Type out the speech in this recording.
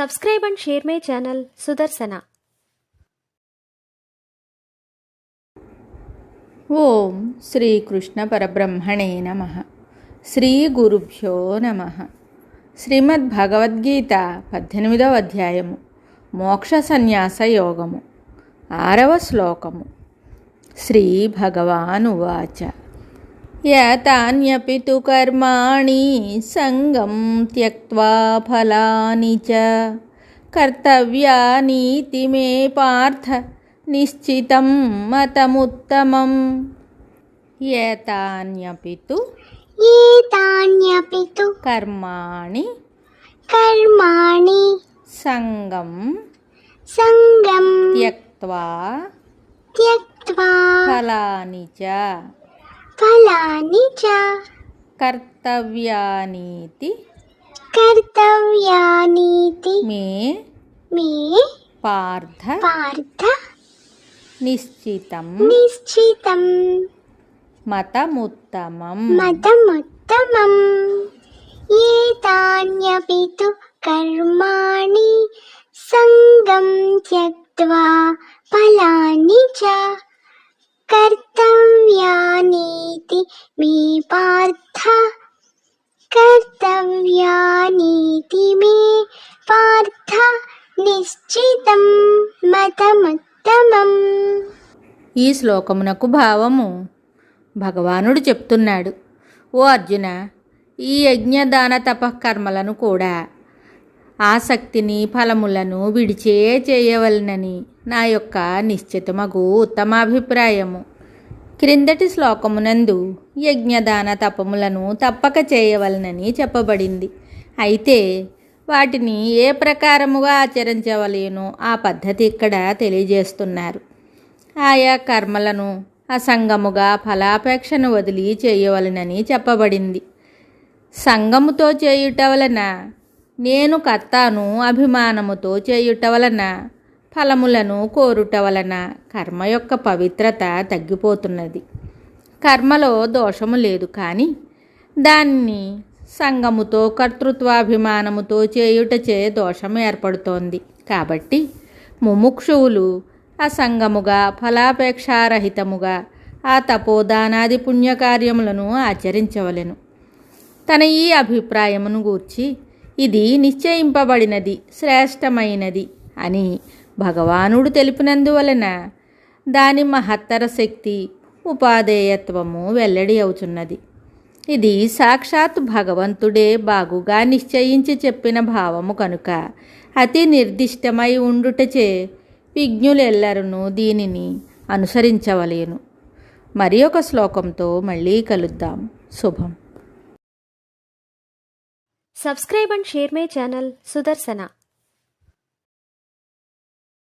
Subscribe and share my channel Sudarsana. ఓం శ్రీకృష్ణ పరబ్రహ్మణే నమః. శ్రీ గురుభ్యో నమః. శ్రీమద్భగవద్గీత 18వ అధ్యాయము మోక్ష సన్యాస యోగము 6వ శ్లోకము. శ్రీ భగవానువాచ యాతాన్యపి తు కర్మాణి సంగం త్యక్త్వా ఫలాని చ కర్తవ్యానీతి మే పార్థ నిశ్చితం మతముత్తమం. ఏతాన్యపి తు కర్మాణి సంగం త్యక్త్వా ఫలాని చ కర్తవ్యానీతి మే పార్థ నిశ్చితం మతముత్తమం. ఏతాన్యపి తు కర్మాణి సంగం త్యక్త్వా ఫలాని చ కర్తవ్యానీతి మే పార్థ నిశ్చితం మతముత్తమం. ఈ శ్లోకమునకు భావము భగవానుడు చెప్తున్నాడు, ఓ అర్జున, ఈ యజ్ఞదాన తపకర్మలను కూడా ఆసక్తిని ఫలములను విడిచే చేయవలనని నా యొక్క నిశ్చితమగు ఉత్తమాభిప్రాయము. క్రిందటి శ్లోకమునందు యజ్ఞదాన తపములను తప్పక చేయవలనని చెప్పబడింది. అయితే వాటిని ఏ ప్రకారముగా ఆచరించవలేనో ఆ పద్ధతి ఇక్కడ తెలియజేస్తున్నారు. ఆయా కర్మలను అసంగముగా ఫలాపేక్షను వదిలి చేయవలనని చెప్పబడింది. సంగముతో చేయుట వలన, నేను కర్తాను అభిమానముతో చేయుట వలన, ఫలములను కోరుట వలన కర్మ యొక్క పవిత్రత తగ్గిపోతున్నది. కర్మలో దోషము లేదు, కానీ దాన్ని సంగముతో కర్తృత్వాభిమానముతో చేయుటచే దోషం ఏర్పడుతోంది. కాబట్టి ముముక్షువులు అసంగముగా ఫలాపేక్షారహితముగా ఆ తపోదానాది పుణ్యకార్యములను ఆచరించవలెను. తన ఈ అభిప్రాయమును గూర్చి ఇది నిశ్చయింపబడినది, శ్రేష్టమైనది అని భగవానుడు తెలిపినందువలన దాని మహత్తర శక్తి ఉపాదేయత్వము వెల్లడి అవుతున్నది. ఇది సాక్షాత్ భగవంతుడే బాగుగా నిశ్చయించి చెప్పిన భావము కనుక అతి నిర్దిష్టమై ఉండుటచే విజ్ఞులెల్లరూ దీనిని అనుసరించవలేను. మరి ఒక శ్లోకంతో మళ్ళీ కలుద్దాం. శుభం. Subscribe and share my channel Sudarsana.